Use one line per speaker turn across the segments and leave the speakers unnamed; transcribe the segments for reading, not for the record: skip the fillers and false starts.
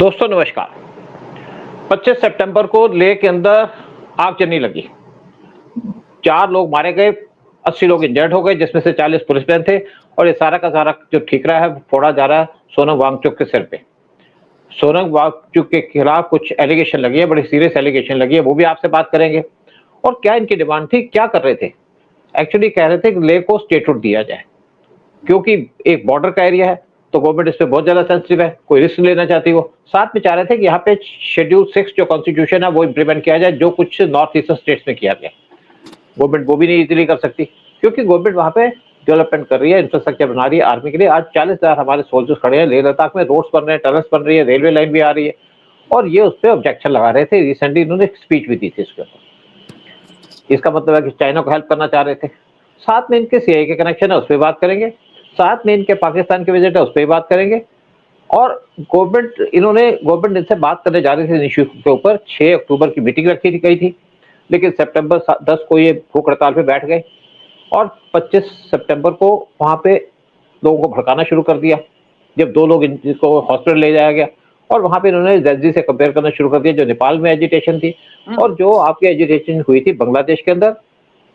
दोस्तों नमस्कार। 25 सितंबर को लेह के अंदर आगजनी लगी। 4 लोग मारे गए, 80 लोग इंजर्ड हो गए, जिसमें से 40 पुलिसमैन थे और ये सारा का सारा जो ठीकरा है फोड़ा जा रहा है सोनम वांगचुक के सिर पे। सोनम वांगचुक के खिलाफ कुछ एलिगेशन लगी है, बड़ी सीरियस एलिगेशन लगी है, वो भी आपसे बात करेंगे। और क्या इनकी डिमांड थी, क्या कर रहे थे? एक्चुअली कह रहे थे कि लेह को स्टेटहुड दिया जाए, क्योंकि एक बॉर्डर का एरिया है, तो गवर्नमेंट इस पे बहुत ज्यादा सेंसिटिव है, कोई रिस्क लेना चाहती हो। साथ में चाह रहे थे कि यहाँ पे शेड्यूल 6 जो कॉन्स्टिट्यूशन है वो इंप्लीमेंट किया जाए, जो कुछ नॉर्थ ईस्टर्न स्टेट्स में किया गया। गवर्नमेंट वो भी नहीं इजीली कर सकती, क्योंकि गवर्नमेंट वहाँ पे डेवलपमेंट कर रही है, इंफ्रास्ट्रक्चर बना रही है आर्मी के लिए। आज 40,000 हमारे सोल्जर्स खड़े हैं लेह लद्दाख में, रोड्स बन रहे हैं, टनल्स बन रही है, रेलवे लाइन भी आ रही है, और ये उस पर ऑब्जेक्शन लगा रहे थे। रिसेंटली इन्होंने एक स्पीच भी दी थी इसके ऊपर। इसका मतलब है कि चाइना को हेल्प करना चाह रहे थे। साथ में इनके सीआई के कनेक्शन है, उस पर बात करेंगे। साथ में इनके पाकिस्तान के विजिट है, उस पर भी बात करेंगे। और गवर्नमेंट इनसे बात करने जा रही थी इश्यू के ऊपर। 6 अक्टूबर की मीटिंग रखी गई थी, लेकिन सितंबर 10 को ये भूख हड़ताल पे बैठ गए और 25 सितंबर को वहां पे लोगों को भड़काना शुरू कर दिया, जब 2 लोग इनको हॉस्पिटल ले जाया गया। और वहां पे इन्होंने जर्जी से कंपेयर करना शुरू कर दिया, जो नेपाल में एजिटेशन थी और जो आपकी एजिटेशन हुई थी बांग्लादेश के अंदर,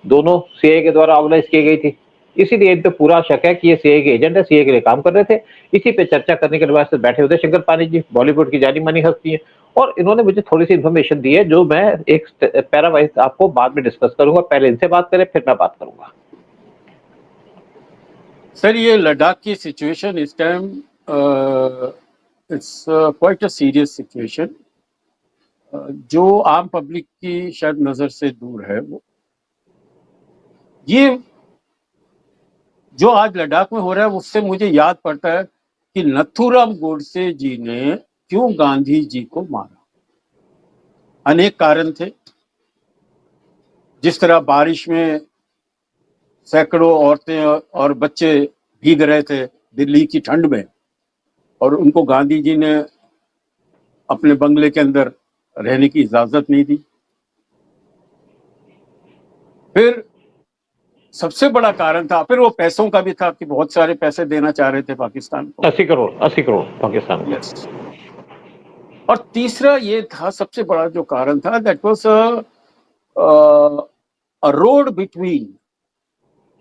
दोनों सीआईए के द्वारा ऑर्गेनाइज की गई थी। इसीलिए इन पे पूरा शक है कि ये सीआईए के एजेंट है, सीआईए के लिए काम कर रहे थे। इसी पे चर्चा करने के बाद से बैठे हुए थे शंकर पानी जी, बॉलीवुड की जानी मानी हस्ती है, और इन्होंने मुझे थोड़ी सी इन्फॉर्मेशन दी है, जो मैं एक पैरा वाइज आपको बाद में डिस्कस करूंगा। पहले इनसे बात करें, फिर मैं बात करूंगा।
सर, ये लद्दाख की सिचुएशन इस time it's quite a serious situation, जो आम पब्लिक की शायद नजर से दूर है। वो ये जो आज लद्दाख में हो रहा है, उससे मुझे याद पड़ता है कि नथुराम गोडसे जी ने क्यों गांधी जी को मारा। अनेक कारण थे। जिस तरह बारिश में सैकड़ों औरतें और बच्चे भीग रहे थे दिल्ली की ठंड में, और उनको गांधी जी ने अपने बंगले के अंदर रहने की इजाजत नहीं दी। फिर सबसे बड़ा कारण था, फिर वो पैसों का भी था कि बहुत सारे पैसे देना चाह रहे थे पाकिस्तान को,
80 करोड़ पाकिस्तान को।
यस। और तीसरा ये था, सबसे बड़ा जो कारण था, that was a road between,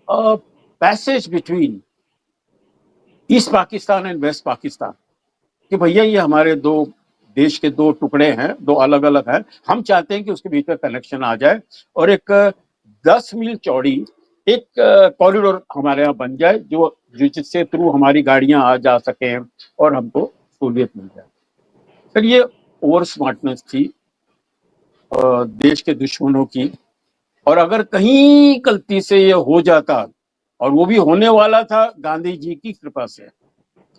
passage between east Pakistan and west Pakistan, कि भैया ये हमारे दो देश के दो टुकड़े हैं, दो अलग अलग हैं, हम चाहते हैं कि उसके बीच में कनेक्शन आ जाए और एक 10 मील चौड़ी एक कॉरिडोर हमारे यहाँ बन जाए, जो जिससे थ्रू हमारी गाड़ियां आ जा सकें और हमको सहूलियत मिल जाए। फिर ये ओवर स्मार्टनेस थी देश के दुश्मनों की, और अगर कहीं गलती से ये हो जाता, और वो भी होने वाला था गांधी जी की कृपा से,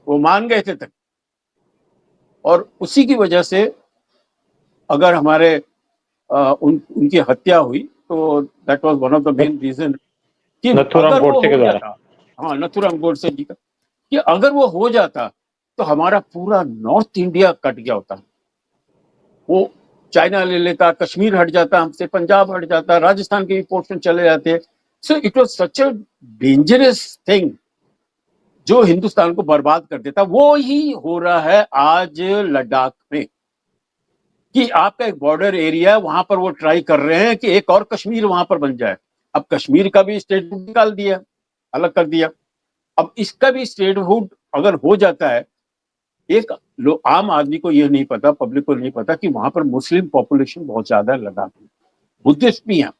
वो मान गए थे तक, और उसी की वजह से अगर हमारे उनकी हत्या हुई, तो that was one of the main reason कि
नथुराम गोडसे के द्वारा,
हाँ, नथुराम गोडसे जी का, कि अगर वो हो जाता तो हमारा पूरा नॉर्थ इंडिया कट गया होता। वो चाइना ले लेता, कश्मीर हट जाता हमसे, पंजाब हट जाता, राजस्थान के भी पोर्शन चले जाते। So it was such a dangerous thing जो हिंदुस्तान को बर्बाद कर देता। वो ही हो रहा है आज लद्दाख में, कि आपका एक बॉर्डर एरिया है, वहां पर वो ट्राई कर रहे हैं कि एक और कश्मीर वहां पर बन जाए। अब कश्मीर का भी स्टेटहुड निकाल दिया, अलग कर दिया। अब इसका भी स्टेटहुड अगर हो जाता है, एक आम आदमी को यह नहीं पता, पब्लिक को नहीं पता कि वहां पर मुस्लिम पॉपुलेशन बहुत ज्यादा है लद्दाख में। बुद्धिस्ट भी हैं,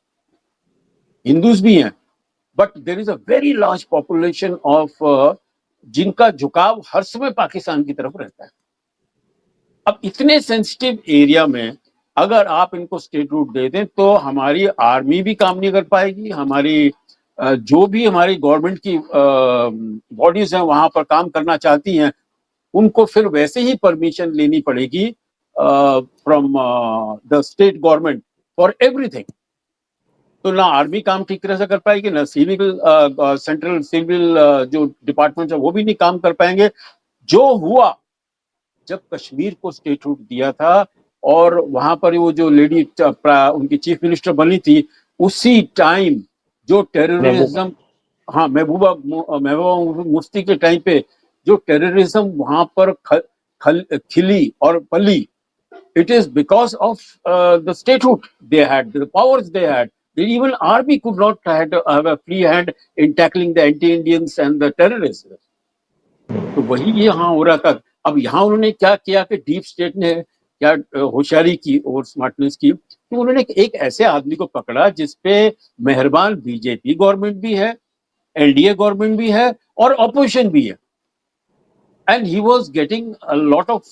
हिंदूज भी हैं, but there is a very large population of जिनका झुकाव हर समय पाकिस्तान की तरफ रहता है। अब इतने सेंसिटिव एरिया में अगर आप इनको स्टेटहुड दे दें, तो हमारी आर्मी भी काम नहीं कर पाएगी, हमारी जो भी हमारी गवर्नमेंट की बॉडीज हैं वहां पर काम करना चाहती हैं, उनको फिर वैसे ही परमिशन लेनी पड़ेगी from the state government for everything. तो ना आर्मी काम ठीक तरह से कर पाएगी, ना सिविल सेंट्रल सिविल जो डिपार्टमेंट है वो भी नहीं काम कर पाएंगे। जो हुआ जब कश्मीर को स्टेटहुड दिया था, और वहां पर वो जो लेडी उनकी चीफ मिनिस्टर बनी थी, उसी टाइम जो टेररिज्म, महबूबा मुफ्ती के टाइम पे जो टेररिज्म वहां पर खिली और पली, it is because of the statehood they had, the powers they had. The even army could not have a free hand in tackling the anti-Indians and the terrorists. तो वही यहाँ हो रहा था। अब यहाँ उन्होंने क्या किया कि डीप स्टेट ने क्या होशियारी की और स्मार्टनेस की, तो उन्होंने एक ऐसे आदमी को पकड़ा जिसपे मेहरबान बीजेपी गवर्नमेंट भी है, एनडीए गवर्नमेंट भी है और ऑपोजिशन भी है, and he was getting a lot of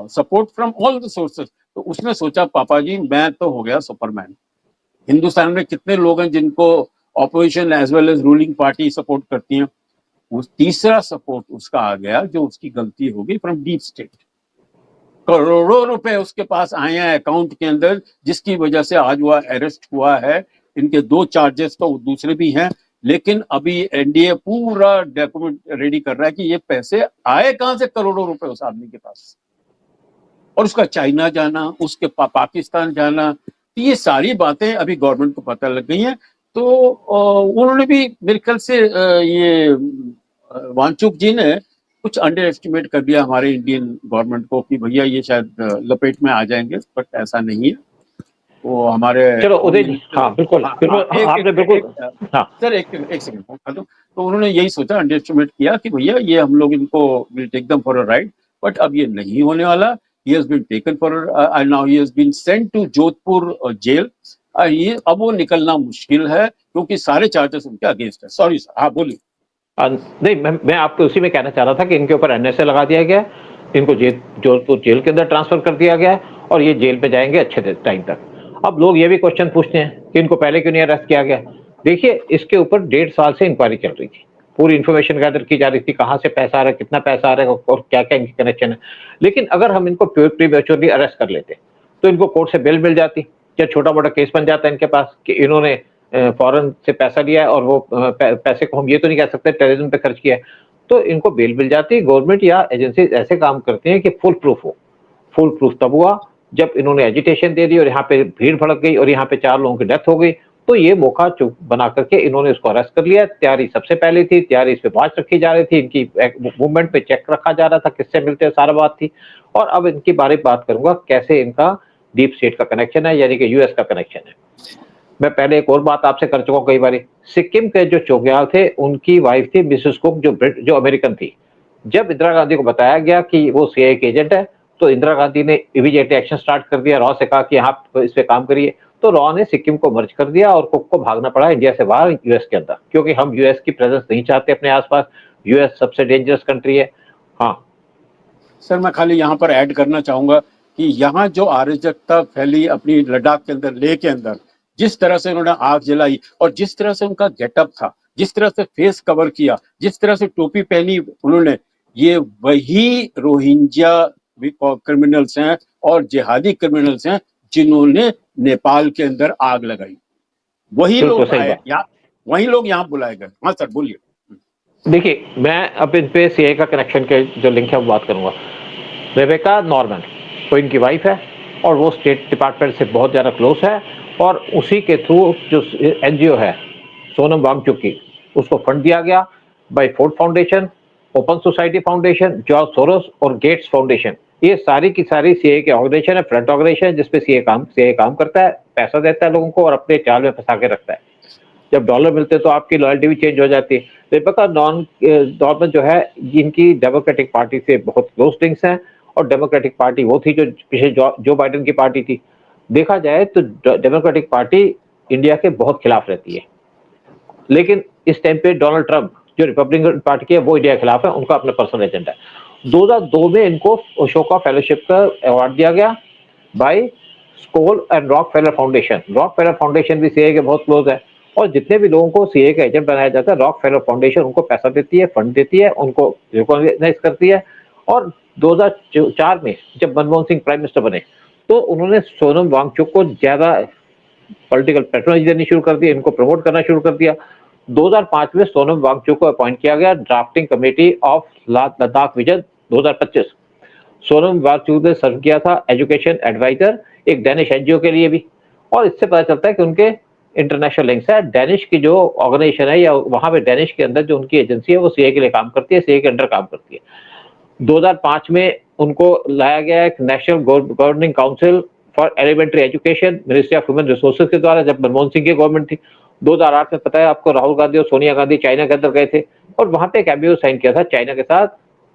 support from all the sources. तो उसने सोचा पापा जी मैं तो हो गया सुपरमैन। हिंदुस्तान में कितने लोग हैं जिनको opposition as well as ruling party support करती हैं। उस तीसरा सपोर्ट उसका आ गया जो उसकी गलती होगी फ्रॉम डीप स्टेट। करोड़ों रुपए उसके पास आए हैं अकाउंट के अंदर, जिसकी वजह से आज वह अरेस्ट हुआ है। इनके 2 चार्जेस तो दूसरे भी हैं, लेकिन अभी एनडीए पूरा डॉक्यूमेंट रेडी कर रहा है कि ये पैसे आए कहां से, करोड़ों रुपए उस आदमी के पास। और उसका चाइना जाना, उसके पाकिस्तान जाना, तो ये सारी बातें अभी गवर्नमेंट को पता लग गई हैं। तो उन्होंने भी मेरे ख्याल से ये वांगचुक जी ने कुछ अंडर एस्टिमेट कर दिया हमारे इंडियन गवर्नमेंट को कि भैया ये शायद लपेट में आ जाएंगे, बट ऐसा नहीं है। वो हमारे
चलो उदय जी, हाँ बिल्कुल आपने बिल्कुल, हाँ
सर एक सेकंड तो उन्होंने यही सोचा, अंडर एस्टिमेट किया कि भैया ये हम लोग इनको will take them for a ride, but अब ये नहीं होने वाला। He has been taken for and now he has been sent to Jodhpur jail. ये अब वो निकलना मुश्किल है क्योंकि सारे चार्जेस उनके अगेंस्ट है। सॉरी सर, हाँ बोलिए।
नहीं मैं आपको उसी में कहना चाह रहा था कि इनके ऊपर एनएसए लगा दिया गया है, इनको जोधपुर जेल के अंदर ट्रांसफर कर दिया गया है और ये जेल पे जाएंगे अच्छे टाइम तक। अब लोग ये भी क्वेश्चन पूछते हैं कि इनको पहले क्यों नहीं अरेस्ट किया गया। देखिए इसके ऊपर 1.5 साल से इंक्वायरी चल रही थी, पूरी इन्फॉर्मेशन गैदर की जा रही थी, कहाँ से पैसा आ रहा है, कितना पैसा आ रहा है और क्या क्या इनकी कनेक्शन है। लेकिन अगर हम इनको प्रीमेच्योरली अरेस्ट कर लेते तो इनको कोर्ट से बेल मिल जाती, या छोटा मोटा केस बन जाता है इनके पास कि इन्होंने फॉरेन से पैसा लिया है और वो पैसे को हम ये तो नहीं कह सकते टेररिज्म पे खर्च किया है, तो इनको बेल मिल जाती। गवर्नमेंट या एजेंसी ऐसे काम करती हैं कि फुल प्रूफ हो। फुल प्रूफ तब हुआ जब इन्होंने एजिटेशन दे दी और यहाँ पे भीड़ भड़क गई और यहाँ पे 4 लोगों की डेथ हो गई, तो ये मौका चुप बना करके इन्होंने उसको अरेस्ट कर लिया। तैयारी सबसे पहले थी, तैयारी इस पे वॉच रखी जा रही थी, इनकी मूवमेंट पे चेक रखा जा रहा था, किससे मिलते हैं, सारा बात थी। और अब इनकी बात करूंगा कैसे इनका डीप स्टेट का कनेक्शन है, यानी कि यूएस का कनेक्शन है। मैं पहले एक और बात आपसे कर चुका हूं कई बार। सिक्किम के जो चौकियार थे उनकी वाइफ थी मिसेस कुक, जो अमेरिकन थी। जब इंदिरा गांधी को बताया गया कि वो सीआईए के एजेंट है, तो इंदिरा गांधी ने इमीडिएटली एक्शन स्टार्ट कर दिया। रॉ से कहा कि आप इस पे काम करिए, तो रॉ ने सिक्किम को मर्ज कर दिया और कुक को भागना पड़ा इंडिया से बाहर यूएस के अंदर, क्योंकि हम यूएस की प्रेजेंस नहीं चाहते अपने आसपास। यूएस सबसे डेंजरस कंट्री है। हाँ
सर मैं खाली यहाँ पर ऐड करना चाहूंगा कि यहाँ जो अराजकता फैली अपनी लद्दाख के अंदर, लेह के अंदर, जिस तरह से उन्होंने आग जलाई और जिस तरह से उनका गेटअप था, जिस तरह से फेस कवर किया, जिस तरह से टोपी पहनी उन्होंने, ये वही रोहिंग्या क्रिमिनल्स हैं और जिहादी क्रिमिनल्स हैं जिन्होंने नेपाल के अंदर आग लगाई। वही लोग आए यहाँ, वही लोग यहाँ बुलाए गए। हाँ सर बोलिए।
देखिए मैं अब इन पे सीआईए का कनेक्शन के जो लिंक है वो बात करूंगा। रेबेका नॉर्मन वो इनकी वाइफ है और वो स्टेट डिपार्टमेंट से बहुत ज़्यादा क्लोज है, और उसी के थ्रू जो एनजीओ है सोनम वांगचुक की, उसको फंड दिया गया by Ford Foundation, Open Society Foundation, George Soros और गेट्स फाउंडेशन। ये सारी की सारी सीआईए के ऑर्गेनाइजेशन है, फ्रंट ऑर्गेनाइजेशन है, जिसपे सीआईए काम करता है, पैसा देता है लोगों को और अपने चाल में फंसा के रखता है। जब डॉलर मिलते हैं तो आपकी लॉयल्टी भी चेंज हो जाती है। रेबेका नॉर्मन जो है, इनकी डेमोक्रेटिक पार्टी से बहुत क्लोज लिंक्स हैं, और डेमोक्रेटिक पार्टी वो थी जो पिछले जो बाइडेन की पार्टी थी। देखा जाए तो डेमोक्रेटिक पार्टी इंडिया के बहुत खिलाफ रहती है, लेकिन इस टाइम पे डोनाल्ड ट्रंप जो रिपब्लिकन पार्टी के, वो इंडिया के खिलाफ है, उनका अपना पर्सनल एजेंडा है। 2002 में इनको अशोका फेलोशिप का अवार्ड दिया गया by Skoll and Rockefeller Foundation. Rockefeller Foundation भी सीआईए के बहुत क्लोज है, और जितने भी लोगों को सीआईए का एजेंट बनाया जाता है, रॉकफेलर फाउंडेशन उनको पैसा देती है, फंड देती है, उनको रिकॉग्नाइज करती है। और 2004 में जब मनमोहन सिंह प्राइम मिनिस्टर बने, तो उन्होंने सोनम वांगचुक को ज्यादा पॉलिटिकल पैट्रोनेज देनी शुरू कर दी, इनको प्रमोट करना शुरू कर दिया। 2005 में सोनम वांगचुक को अपॉइंट किया गया drafting committee of Ladakh vision 2025। Sonam Wangchuk ने सर्व किया था एजुकेशन एडवाइजर एक डेनिश एनजीओ के लिए भी, और इससे पता चलता है कि उनके इंटरनेशनल लिंक्स है। डेनिश की जो ऑर्गेनाइजेशन है, या वहां पे डेनिश के अंदर जो उनकी एजेंसी है, वो सीआईए के लिए काम करती है, सीआईए के अंडर काम करती है। 2005 में उनको लाया गया एक national governing council for elementary education, ministry of human resources के द्वारा, जब मनमोहन सिंह की गवर्नमेंट थी। 2008 में पता है आपको, राहुल गांधी और सोनिया गांधी चाइना के अंदर गए थे और वहां पे एक एमओयू साइन किया था चाइना के साथ,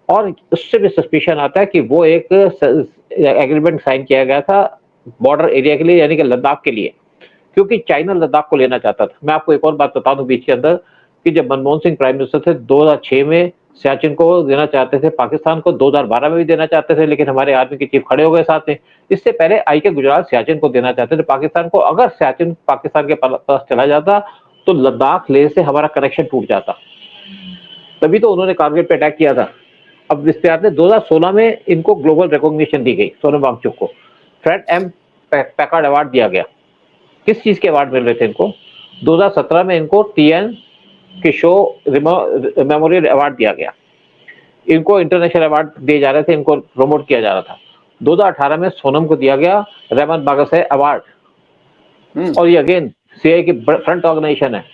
और उससे भी सस्पिशन आता है कि वो एक एग्रीमेंट साइन किया गया था बॉर्डर एरिया के लिए, यानी कि लद्दाख के लिए, क्योंकि चाइना लद्दाख को लेना चाहता था। मैं आपको एक और बात बता दूं बीच के अंदर, कि जब मनमोहन सिंह प्राइम मिनिस्टर थे 2006 में सियाचिन को देना चाहते थे पाकिस्तान को, 2012 में भी देना चाहते थे, लेकिन हमारे आर्मी के चीफ खड़े हो गए साथ में। इससे पहले आई के गुजराल सियाचिन को देना चाहते थे पाकिस्तान को। अगर सियाचिन पाकिस्तान के पास चला जाता तो लद्दाख लेह से हमारा कनेक्शन टूट जाता, तभी तो उन्होंने कारगिल पे अटैक किया था। अब इस पे आते हैं 2016 में इनको ग्लोबल रिकॉग्निशन दी गई, सोनम वांगचुक को फ्रेड एम पैकार्ड अवार्ड दिया गया। किस चीज के अवार्ड मिल रहे थे इनको? 2017 में इनको टीएन किशोर मेमोरियल अवार्ड दिया गया, इनको इंटरनेशनल अवार्ड दिए जा रहे थे, इनको प्रमोट किया जा रहा था। 2018 में सोनम को दिया गया रहमान बागसे अवार्ड, और ये अगेन सीआई की फ्रंट ऑर्गेनाइजेशन है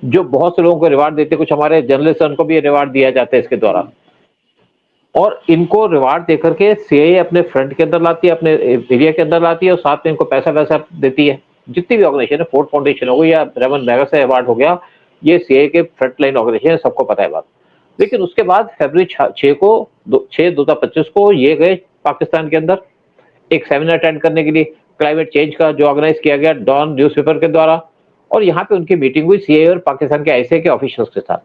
जो बहुत से लोगों को रिवार्ड देते, कुछ हमारे जर्नलिस्ट उनको भी रिवार्ड दिया जाता है इसके द्वारा। और इनको रिवार्ड देकर के सीआई अपने फ्रंट के अंदर लाती है, अपने एरिया के अंदर लाती है, और साथ में इनको पैसा वैसा देती है। जितनी भी ऑर्गेनाइजेशन है, फोर्ड फाउंडेशन हो गई या रहमान बागसे अवार्ड हो गया, ये सीआई के फ्रंट लाइन ऑर्गेनाइजेशन है, सबको पता है बात। लेकिन उसके बाद फरवरी 2025 को ये गए पाकिस्तान के अंदर एक सेमिनार अटेंड करने के लिए, क्लाइमेट चेंज का, जो ऑर्गेनाइज किया गया डॉन न्यूज़पेपर के द्वारा, और यहाँ पे उनकी मीटिंग हुई सीआई और पाकिस्तान के आईसीए के ऑफिशियल्स के साथ।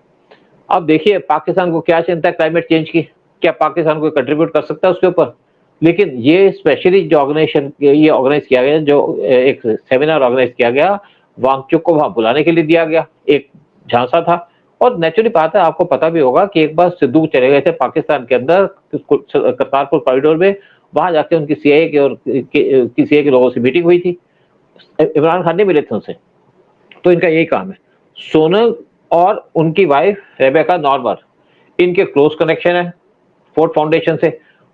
अब देखिए पाकिस्तान को क्या चिंता है क्लाइमेट चेंज की, क्या पाकिस्तान को कंट्रीब्यूट कर सकता है उसके ऊपर? लेकिन ये स्पेशली जो ऑर्गेनाइजेशन ये ऑर्गेनाइज किया गया, जो एक सेमिनार ऑर्गेनाइज किया गया, वांगचुक को वहां बुलाने के लिए दिया गया, एक झांसा था। और नेचुरली बात है, आपको पता भी होगा कि एक बार सिद्धू चले गए थे पाकिस्तान के अंदर करतारपुर कॉरिडोर में, वहां जाके उनकी सीआईए के और सीआईए के लोगों से मीटिंग हुई थी, इमरान खान ने मिले थे उनसे। तो इनका यही काम है। सोनल और उनकी वाइफ रेबेका नॉर्बर, इनके क्लोज कनेक्शन है फोर्ड फाउंडेशन से।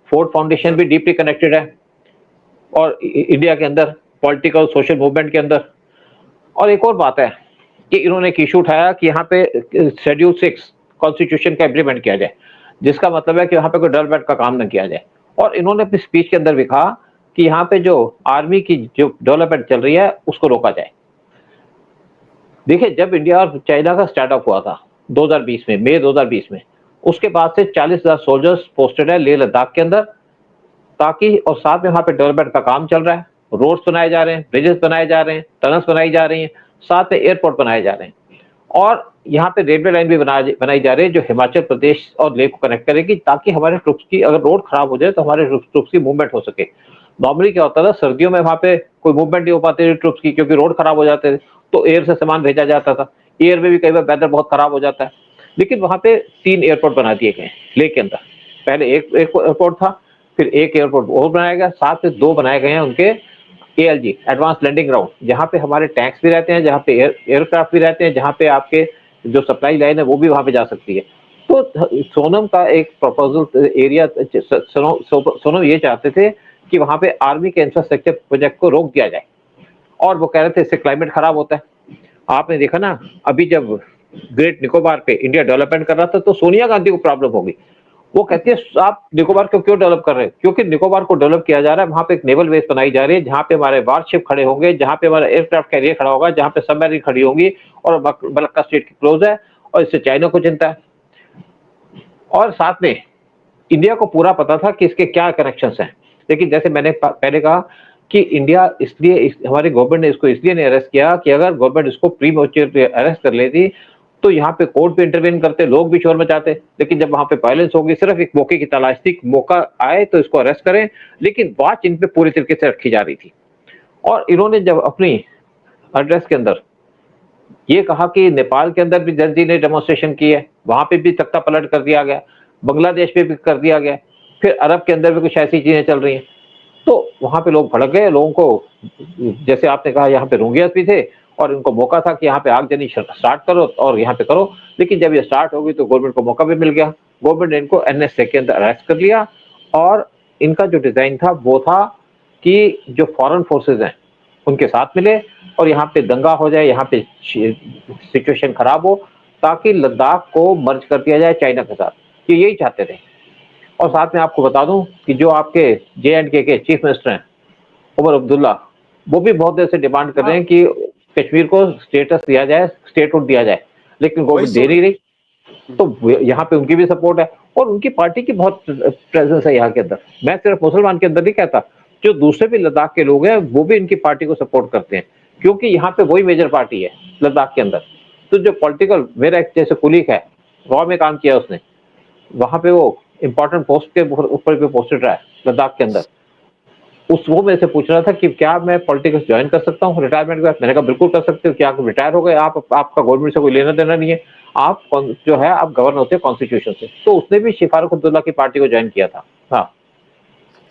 फोर्ड फाउंडेशन भी डीपली कनेक्टेड है और इंडिया के अंदर पॉलिटिकल सोशल मूवमेंट के अंदर। और एक और बात है कि इन्होंने एक इशू उठाया कि यहाँ पे शेड्यूल 6 कॉन्स्टिट्यूशन का इम्प्लीमेंट किया जाए, जिसका मतलब है कि यहाँ पे कोई डेवलपमेंट का काम न किया जाए। और इन्होंने अपनी स्पीच के अंदर भी कहा कि यहाँ पे जो आर्मी की जो डेवलपमेंट चल रही है उसको रोका जाए। देखिए, जब इंडिया और चाइना का स्टार्टअप हुआ था 2020 में, मई 2020 में, उसके बाद से 40,000 सोल्जर्स पोस्टेड है लेह लद्दाख के अंदर, ताकि, और साथ में वहां पे डेवलपमेंट का काम चल रहा है, रोड्स बनाए जा रहे हैं, ब्रिजेस बनाए जा रहे हैं, टनल्स बनाई जा रही हैं, साथ में एयरपोर्ट बनाए जा रहे हैं, और यहाँ पे रेलवे लाइन भी बनाई जा रही है जो हिमाचल प्रदेश और लेह को कनेक्ट करेगी, ताकि हमारे ट्रुप्स की, अगर रोड खराब हो जाए तो हमारे ट्रुप्स की मूवमेंट हो सके। नॉर्मली क्या होता था, सर्दियों में वहां पे कोई मूवमेंट नहीं हो पाती थी ट्रुप्स की, क्योंकि रोड खराब हो जाते थे, तो एयर से सामान भेजा जाता था। एयर में भी कई बार वेदर बहुत खराब हो जाता है, लेकिन वहां पे 3 एयरपोर्ट बना दिए गए लेह के अंदर। पहले एक एयरपोर्ट था, फिर एक एयरपोर्ट और बनाया गया, साथ में 2 बनाए गए हैं उनके एएलजी, एडवांस लैंडिंग ग्राउंड, जहाँ पे हमारे टैंक्स भी रहते हैं, जहाँ पे एयरक्राफ्ट भी रहते हैं, जहाँ पे आपके जो सप्लाई लाइन है वो भी वहां पे जा सकती है। तो सोनम का एक प्रपोजल एरिया, सोनम ये चाहते थे कि वहां पे आर्मी के इंफ्रास्ट्रक्चर प्रोजेक्ट को रोक दिया जाए, और वो कह रहे थे इससे क्लाइमेट खराब होता है। आपने देखा ना, अभी जब ग्रेट निकोबार पे इंडिया डेवलपमेंट कर रहा था तो सोनिया गांधी को प्रॉब्लम हो गई। वो कहती है आप निकोबार को क्यों डेवलप कर रहे हैं? क्योंकि निकोबार को डेवलप किया जा रहा है, वहां पे एक नेवल बेस बनाई जा रही है, जहां पे हमारे वारशिप खड़े होंगे, जहां पे हमारा एयरक्राफ्ट कैरियर खड़ा होगा, जहां पे सबमरीन खड़ी होंगी, और मलक्का स्टेट की क्लोज है, और इससे चाइना को चिंता है। और साथ में इंडिया को पूरा पता था कि इसके क्या कनेक्शंस हैं, लेकिन जैसे मैंने पहले कहा कि इंडिया इसलिए, हमारी गवर्नमेंट ने इसको इसलिए नहीं अरेस्ट किया कि अगर गवर्नमेंट इसको प्रीमेच्योर अरेस्ट कर लेती तो यहाँ पे कोर्ट पे इंटरवेन करते, लोग भी शोर मचाते। लेकिन जब वहां पे वायलेंस होगी, सिर्फ एक मौके की तलाश थी, मौका आए तो इसको अरेस्ट करें, लेकिन वॉच इन पे पूरी तरीके से रखी जा रही थी। और इन्होंने जब अपनी एड्रेस के अंदर ये कहा कि नेपाल के अंदर भी जल्दी ने डेमोन्स्ट्रेशन की है, वहां पे भी तख्ता पलट कर दिया गया, बांग्लादेश पे भी कर दिया गया, फिर अरब के अंदर भी कुछ ऐसी चीजें चल रही हैं, तो वहां पे लोग भड़क गए। लोगों को, जैसे आपने कहा, यहाँ पे रोहिंग्यास भी थे और इनको मौका था कि यहाँ पे आगजनी स्टार्ट करो और यहाँ पे करो, लेकिन जब ये स्टार्ट हो गई तो गवर्नमेंट को मौका भी मिल गया। गवर्नमेंट ने इनको NSA के अंदर अरेस्ट कर लिया, और इनका जो डिजाइन था वो था कि जो फॉरेन फोर्सेज हैं उनके साथ मिले और यहाँ पे दंगा हो जाए, यहाँ पे सिचुएशन खराब हो, ताकि लद्दाख को मर्ज कर दिया जाए चाइना के साथ। ये यही चाहते थे। और साथ में आपको बता दूं कि जो आपके J&K के चीफ मिनिस्टर हैं उमर अब्दुल्ला, वो भी बहुत देर से डिमांड कर रहे हैं कि कश्मीर को स्टेटस दिया जाए, स्टेटहुड दिया जाए, लेकिन गवर्नमेंट दे नहीं रही। तो यहाँ पे उनकी भी सपोर्ट है और उनकी पार्टी की बहुत प्रेजेंस है यहाँ के अंदर। मैं सिर्फ मुसलमान के अंदर नहीं कहता, जो दूसरे भी लद्दाख के लोग हैं वो भी इनकी पार्टी को सपोर्ट करते हैं, क्योंकि यहाँ पे वही मेजर पार्टी है लद्दाख के अंदर। तो जो पॉलिटिकल, मेरा एक जैसे कुलीग है, रॉ में काम किया उसने, वहां पे वो इंपॉर्टेंट पोस्ट के ऊपर भी पोस्टेड रहा है लद्दाख के अंदर। उस वो मेरे से पूछ रहा था कि क्या मैं पॉलिटिक्स ज्वाइन कर सकता हूँ रिटायरमेंट के बाद। मैंने कहा बिल्कुल कर सकते हो, क्या आप रिटायर हो गए, आपका गवर्नमेंट से कोई लेना देना नहीं है, आप जो है आप गवर्न होते हैं कॉन्स्टिट्यूशन से। तो उसने भी फारूक अब्दुल्ला की पार्टी को ज्वाइन किया था। हाँ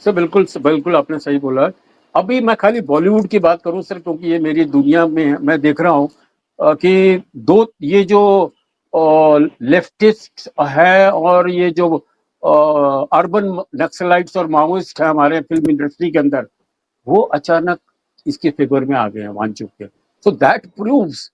सर, बिल्कुल बिल्कुल आपने सही बोला। अभी मैं खाली बॉलीवुड की बात करूं सर, क्योंकि ये मेरी दुनिया में मैं देख रहा हूं कि ये जो लेफ्टिस्ट है और ये जो अर्बन नक्सलाइट्स और माओइस्ट है हमारे फिल्म इंडस्ट्री के अंदर, वो अचानक इसके फेवर में आ गए हैं वांगचुक के। सो दैट प्रूव्स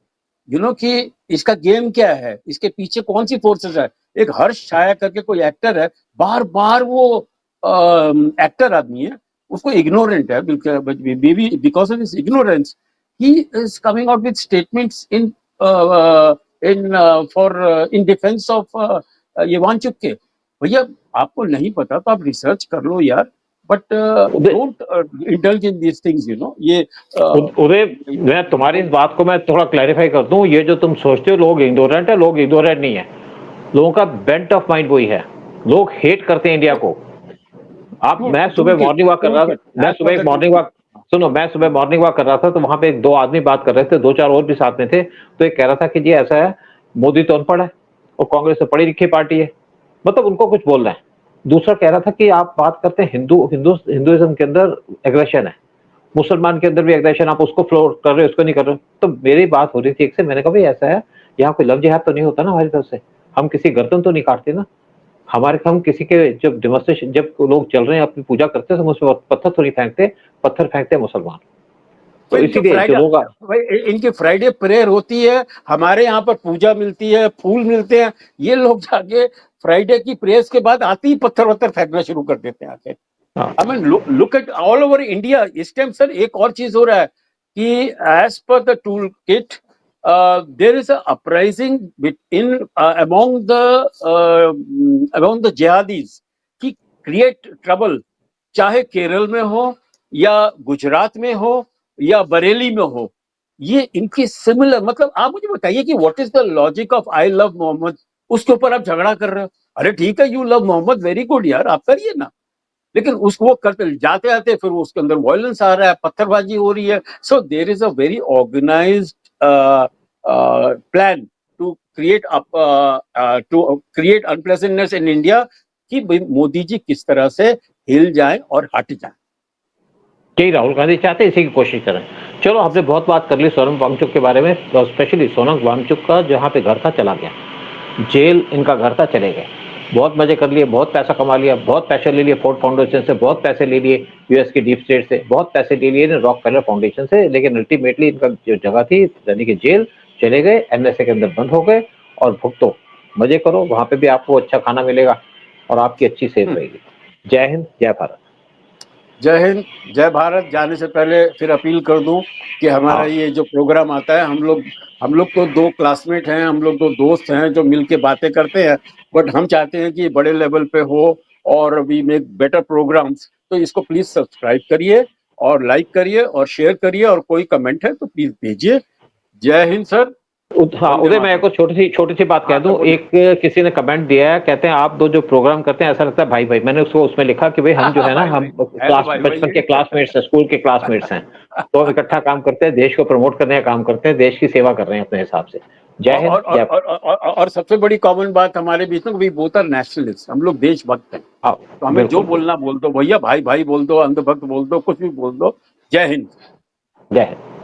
कि इसका गेम क्या है, इसके पीछे कौन सी फोर्सेस है। एक हर्ष छाया करके कोई एक्टर है, बार बार वो एक्टर आदमी है, उसको इग्नोरेंट है because of his ignorance he is coming out with statements in defence of ये वांगचुक के। भैया आपको नहीं पता तो आप रिसर्च कर लो यार, but don't indulge in this things ये
उदय, मैं तुम्हारी इस बात को मैं थोड़ा क्लैरिफाई कर दूं। ये जो तुम सोचते हो लोग इग्नोरेंट है, लोग इग्नोरेंट नहीं है, लोगों का बेंट ऑफ माइंड वही है। लोग हेट करते हैं इंडिया को। मैं सुबह मॉर्निंग वॉक कर रहा था, मैं सुबह मॉर्निंग वॉक कर रहा था, तो वहां पे दो आदमी बात कर रहे थे, दो चार और भी साथ में थे। तो एक कह रहा था कि जी ऐसा है, मोदी तो अनपढ़ है और कांग्रेस तो पढ़ी लिखी पार्टी है, मतलब उनको कुछ बोल रहे हैं। दूसरा कह रहा था कि आप बात करते हैं हिंदुइज्म के अंदर एग्रेशन है, मुसलमान के अंदर भी एग्रेशन, आप उसको फ्लोर कर रहे हो, उसको नहीं कर रहे हो। तो मेरी बात हो रही थी एक से, मैंने कहा भाई ऐसा है, यहाँ कोई लव जिहाद तो नहीं होता ना हमारी तरफ से, हम किसी गर्दन तो नहीं काटते ना, हम किसी के जब डेमोन्स्ट्रेशन, जब लोग चल रहे हैं अपनी पूजा करते हैं तो उसमें पत्थर तो नहीं फेंकते, पत्थर फेंकते हैं मुसलमान। तो इसीलिए
इनकी फ्राइडे प्रेयर होती है, हमारे यहाँ पर पूजा मिलती है, फूल मिलते हैं, ये लोग जाके फ्राइडे की प्रेयर्स के बाद आते ही पत्थर फेंकना शुरू कर देते हैं आके। I mean look at all over India. इस टाइम सर एक और चीज हो रहा है कि एज पर the tool kit there is a uprising among the jihadis कि create trouble, चाहे केरल में हो या गुजरात में हो या बरेली में हो। ये इनकी सिमिलर, मतलब आप मुझे बताइए कि what is the logic of I love Mohammad, उसके ऊपर आप झगड़ा कर रहे हो। अरे ठीक है, you love Mohammad, very good यार, आप करिए ना, लेकिन उसको करते जाते आते फिर उसके अंदर वायलेंस आ रहा है, पत्थरबाजी हो रही है। So there is a very organised plan to create unpleasantness in India कि मोदी जी किस तरह से हिल जाए और हट जाए।
यही राहुल गांधी चाहते हैं, इसी की कोशिश करें। चलो, हमने बहुत बात कर ली सोनम वांगचुक के बारे में, तो स्पेशली सोनम वांगचुक का जहाँ पे घर था चला गया, जेल इनका घर था, चले गए, बहुत मजे कर लिए, बहुत पैसा कमा लिया, बहुत पैसे ले लिए फोर्ड फाउंडेशन से, बहुत पैसे ले लिए यूएस की डीप स्टेट से, बहुत पैसे ले लिए रॉकफेलर फाउंडेशन से, लेकिन अल्टीमेटली इनका जो जगह थी यानी कि जेल, चले गए, एनएसए के अंदर बंद हो गए और भुगतो, मजे करो, वहां पे भी आपको अच्छा खाना मिलेगा और आपकी अच्छी सेहत रहेगी। जय हिंद, जय भारत।
जय हिंद, जय भारत। जाने से पहले फिर अपील कर दूं कि हमारा ये जो प्रोग्राम आता है, हम लोग तो दो क्लासमेट हैं, हम लोग दो दोस्त हैं जो मिलके बातें करते हैं, बट हम चाहते हैं कि बड़े लेवल पे हो और वी मेक बेटर प्रोग्राम्स। तो इसको प्लीज सब्सक्राइब करिए और लाइक करिए और शेयर करिए, और कोई कमेंट है तो प्लीज भेजिए। जय हिंद सर।
हाँ उदय, मैं एक छोटी सी बात कह दूं। एक किसी ने कमेंट दिया है, कहते हैं आप दो जो प्रोग्राम करते हैं ऐसा लगता है भाई भाई। मैंने उसको उसमें लिखा कि भाई हम जो है ना, हम बचपन के क्लासमेट्स हैं, स्कूल के क्लासमेट्स हैं, तो हम इकट्ठा काम करते हैं, देश को प्रमोट करने का काम करते हैं, देश की सेवा कर रहे हैं अपने हिसाब से। जय हिंद।
और सबसे बड़ी कॉमन बात हमारे बीच में, वी बोथ आर नेशनलिस्ट, हम लोग देशभक्त हैं, तो हमें जो बोलना बोल दो भैया, भाई भाई बोल दो, अंधभक्त बोल दो, कुछ भी बोल दो। जय हिंद,
जय हिंद।